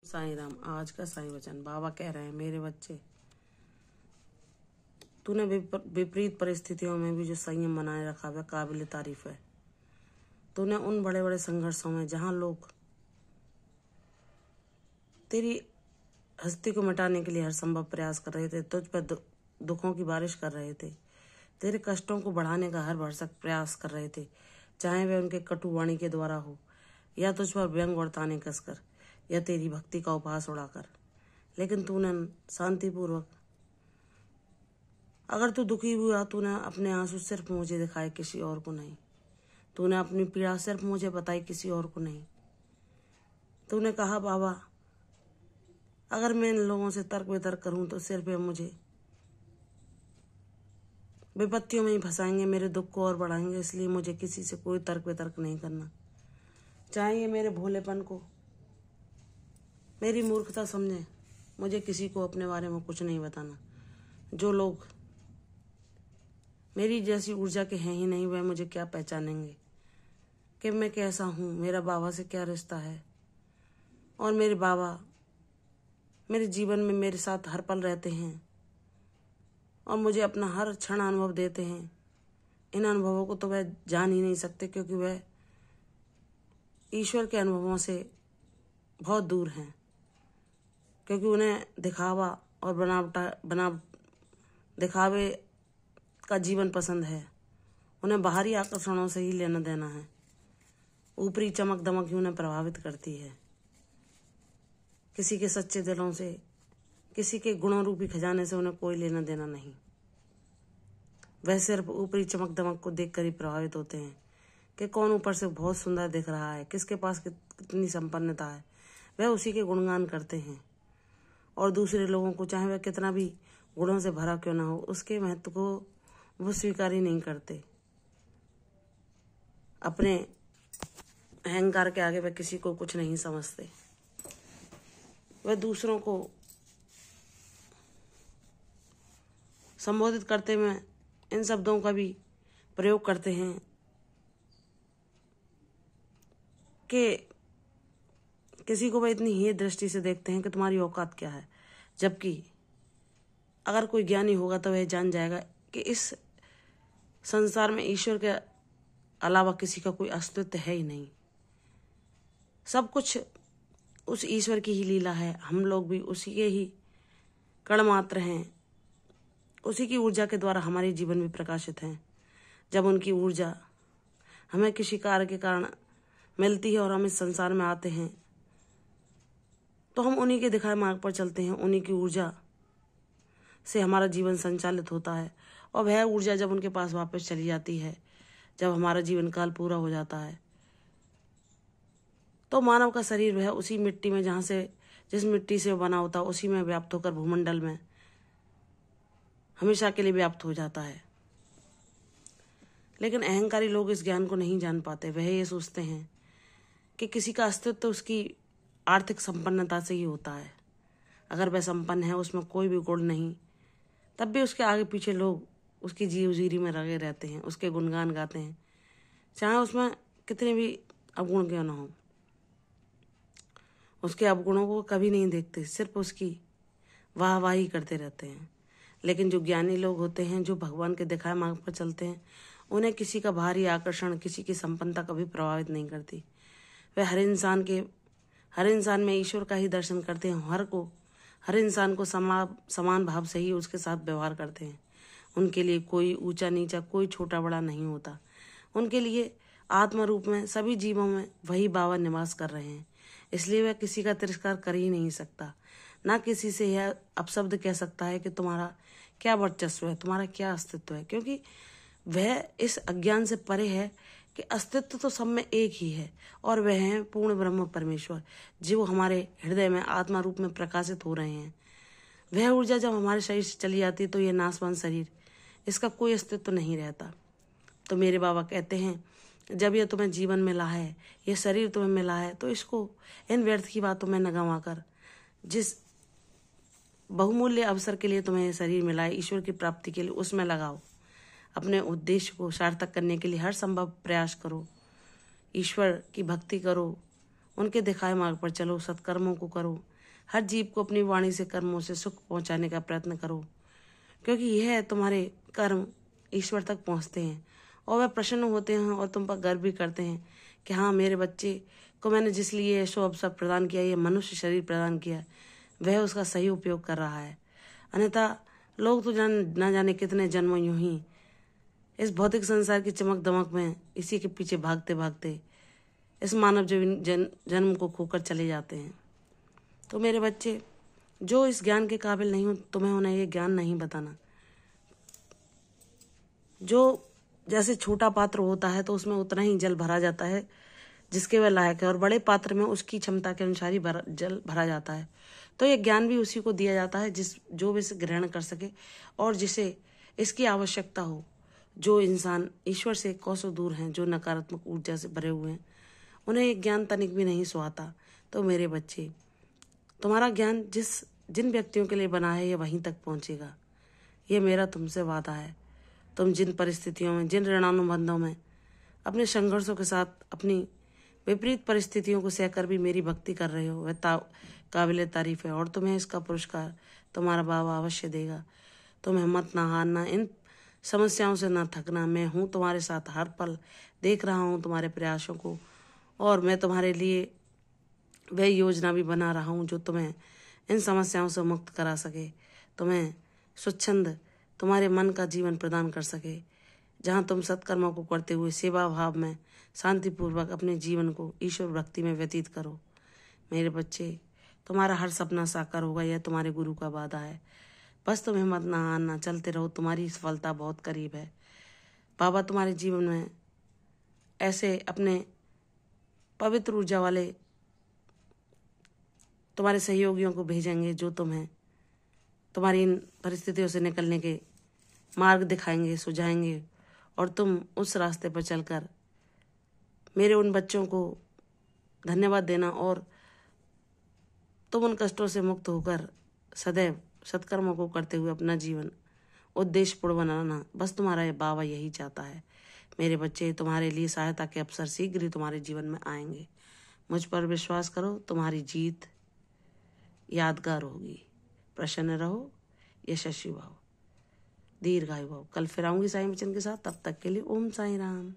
साईं राम। आज का साईं वचन। बाबा कह रहे हैं, मेरे बच्चे, तूने विपरीत परिस्थितियों में भी जो संयम बनाए रखा वह काबिल तारीफ है। तूने उन बड़े बड़े संघर्षों में जहां लोग तेरी हस्ती को मिटाने के लिए हर संभव प्रयास कर रहे थे, तुझ पर दुखों की बारिश कर रहे थे, तेरे कष्टों को बढ़ाने का हर भरसक प्रयास कर रहे थे, चाहे वह उनके कटु वाणी के द्वारा हो या तुझ पर व्यंग और ताने कसकर या तेरी भक्ति का उपहास उड़ाकर, लेकिन तूने शांतिपूर्वक, अगर तू दुखी हुआ, तूने अपने आंसू सिर्फ मुझे दिखाए, किसी और को नहीं। तूने अपनी पीड़ा सिर्फ मुझे बताई, किसी और को नहीं। तूने कहा, बाबा अगर मैं इन लोगों से तर्क वितर्क करूं तो सिर्फ ये मुझे विपत्तियों में ही फंसाएंगे, मेरे दुख को और बढ़ाएंगे, इसलिए मुझे किसी से कोई तर्क वितर्क नहीं करना। चाहे ये मेरे भोलेपन को, मेरी मूर्खता समझे, मुझे किसी को अपने बारे में कुछ नहीं बताना। जो लोग मेरी जैसी ऊर्जा के हैं ही नहीं, वह मुझे क्या पहचानेंगे कि मैं कैसा हूँ, मेरा बाबा से क्या रिश्ता है। और मेरे बाबा मेरे जीवन में मेरे साथ हर पल रहते हैं और मुझे अपना हर क्षण अनुभव देते हैं। इन अनुभवों को तो वह जान ही नहीं सकते, क्योंकि वह ईश्वर के अनुभवों से बहुत दूर हैं, क्योंकि उन्हें दिखावा और दिखावे का जीवन पसंद है। उन्हें बाहरी आकर्षणों से ही लेना देना है। ऊपरी चमक दमक ही उन्हें प्रभावित करती है। किसी के सच्चे दिलों से, किसी के गुणों रूपी खजाने से उन्हें कोई लेना देना नहीं। वह सिर्फ ऊपरी चमक दमक को देखकर ही प्रभावित होते हैं कि कौन ऊपर से बहुत सुंदर दिख रहा है, किसके पास कितनी संपन्नता है। वह उसी के गुणगान करते हैं और दूसरे लोगों को, चाहे वह कितना भी गुणों से भरा क्यों ना हो, उसके महत्व को वो स्वीकार ही नहीं करते। अपने अहंकार के आगे वह किसी को कुछ नहीं समझते। वह दूसरों को संबोधित करते में इन शब्दों का भी प्रयोग करते हैं कि किसी को वह इतनी हीन दृष्टि से देखते हैं कि तुम्हारी औकात क्या है। जबकि अगर कोई ज्ञानी होगा तो वह जान जाएगा कि इस संसार में ईश्वर के अलावा किसी का कोई अस्तित्व है ही नहीं। सब कुछ उस ईश्वर की ही लीला है। हम लोग भी उसी के ही कण मात्र हैं। उसी की ऊर्जा के द्वारा हमारे जीवन भी प्रकाशित हैं। जब उनकी ऊर्जा हमें किसी कार्य के कारण मिलती है और हम इस संसार में आते हैं, तो हम उन्हीं के दिखाए मार्ग पर चलते हैं। उन्हीं की ऊर्जा से हमारा जीवन संचालित होता है और वह ऊर्जा जब उनके पास वापस चली जाती है, जब हमारा जीवन काल पूरा हो जाता है, तो मानव का शरीर वह उसी मिट्टी में, जहाँ से जिस मिट्टी से वो बना होता है, उसी में व्याप्त होकर भूमंडल में हमेशा के लिए व्याप्त हो जाता है। लेकिन अहंकारी लोग इस ज्ञान को नहीं जान पाते। वह ये सोचते हैं कि किसी का अस्तित्व तो उसकी आर्थिक संपन्नता से ही होता है। अगर वह संपन्न है, उसमें कोई भी गुण नहीं, तब भी उसके आगे पीछे लोग उसकी जीवजीरी में लगे रहते हैं, उसके गुणगान गाते हैं, चाहे उसमें कितने भी अवगुण क्यों ना हो। उसके अवगुणों को कभी नहीं देखते, सिर्फ उसकी वाहवाही करते रहते हैं। लेकिन जो ज्ञानी लोग होते हैं, जो भगवान के दिखाए मार्ग पर चलते हैं, उन्हें किसी का बाहरी आकर्षण, किसी की संपन्नता कभी प्रभावित नहीं करती। वह हर इंसान में ईश्वर का ही दर्शन करते हैं। हर इंसान को समान भाव से ही उसके साथ व्यवहार करते हैं। उनके लिए कोई ऊंचा नीचा, कोई छोटा बड़ा नहीं होता। उनके लिए आत्मा रूप में सभी जीवों में वही बाबा निवास कर रहे हैं। इसलिए वह किसी का तिरस्कार कर ही नहीं सकता, ना किसी से यह अपशब्द कह सकता है कि तुम्हारा क्या वर्चस्व है, तुम्हारा क्या अस्तित्व है, क्योंकि वह इस अज्ञान से परे है कि अस्तित्व तो सब में एक ही है और वह है पूर्ण ब्रह्म परमेश्वर, जो हमारे हृदय में आत्मा रूप में प्रकाशित हो रहे हैं। वह ऊर्जा जब हमारे शरीर से चली जाती है तो यह नाशवान शरीर, इसका कोई अस्तित्व नहीं रहता। तो मेरे बाबा कहते हैं, जब यह तुम्हें जीवन मिला है, यह शरीर तुम्हें मिला है, तो इसको इन व्यर्थ की बातों में न गंवा कर, जिस बहुमूल्य अवसर के लिए तुम्हें यह शरीर मिला है, ईश्वर की प्राप्ति के लिए, उसमें लगाओ। अपने उद्देश्य को सार्थक करने के लिए हर संभव प्रयास करो। ईश्वर की भक्ति करो, उनके दिखाए मार्ग पर चलो, सत्कर्मों को करो, हर जीव को अपनी वाणी से कर्मों से सुख पहुंचाने का प्रयत्न करो, क्योंकि यह तुम्हारे कर्म ईश्वर तक पहुंचते हैं और वह प्रसन्न होते हैं और तुम पर गर्व भी करते हैं कि हाँ, मेरे बच्चे को मैंने जिस लिए यशो अवसर प्रदान किया, ये मनुष्य शरीर प्रदान किया, वह उसका सही उपयोग कर रहा है। अन्यथा लोग तो न जाने कितने जन्मों यूं ही इस भौतिक संसार की चमक दमक में इसी के पीछे भागते भागते इस मानव जन्म को खोकर चले जाते हैं। तो मेरे बच्चे, जो इस ज्ञान के काबिल नहीं हो, तुम्हें उन्हें ये ज्ञान नहीं बताना। जो जैसे छोटा पात्र होता है तो उसमें उतना ही जल भरा जाता है जिसके वह लायक है, और बड़े पात्र में उसकी क्षमता के अनुसार ही जल भरा जाता है। तो ये ज्ञान भी उसी को दिया जाता है जो इसे ग्रहण कर सके और जिसे इसकी आवश्यकता हो। जो इंसान ईश्वर से कोसों दूर हैं, जो नकारात्मक ऊर्जा से भरे हुए हैं, उन्हें ये ज्ञान तनिक भी नहीं सुहाता। तो मेरे बच्चे, तुम्हारा ज्ञान जिन व्यक्तियों के लिए बना है, ये वहीं तक पहुंचेगा। ये मेरा तुमसे वादा है। तुम जिन परिस्थितियों में, जिन ऋणानुबंधों में, अपने संघर्षों के साथ अपनी विपरीत परिस्थितियों को सहकर भी मेरी भक्ति कर रहे हो, वह काबिल तारीफ है और तुम्हें इसका पुरस्कार तुम्हारा बाबा अवश्य देगा। तुम हिम्मत ना हारना, इन समस्याओं से ना थकना। मैं हूँ तुम्हारे साथ, हर पल देख रहा हूँ तुम्हारे प्रयासों को, और मैं तुम्हारे लिए वह योजना भी बना रहा हूँ जो तुम्हें इन समस्याओं से मुक्त करा सके, तुम्हें स्वच्छंद तुम्हारे मन का जीवन प्रदान कर सके, जहाँ तुम सत्कर्मों को करते हुए सेवा भाव में शांतिपूर्वक अपने जीवन को ईश्वर भक्ति में व्यतीत करो। मेरे बच्चे, तुम्हारा हर सपना साकार होगा, यह तुम्हारे गुरु का वादा है। बस तुम हिम्मत ना हारना, चलते रहो, तुम्हारी सफलता बहुत करीब है। बाबा तुम्हारे जीवन में ऐसे अपने पवित्र ऊर्जा वाले तुम्हारे सहयोगियों को भेजेंगे जो तुम्हें तुम्हारी इन परिस्थितियों से निकलने के मार्ग दिखाएंगे, सुझाएंगे, और तुम उस रास्ते पर चलकर मेरे उन बच्चों को धन्यवाद देना और तुम उन कष्टों से मुक्त होकर सदैव सत्कर्मों को करते हुए अपना जीवन उद्देश्यपूर्ण बनाना। बस तुम्हारा ये बाबा यही चाहता है। मेरे बच्चे, तुम्हारे लिए सहायता के अवसर शीघ्र ही तुम्हारे जीवन में आएंगे। मुझ पर विश्वास करो, तुम्हारी जीत यादगार होगी। प्रसन्न रहो, यशस्वी भव, दीर्घायु भव। कल फिर आऊंगी साईं वचन के साथ। तब तक के लिए ओम साईं राम।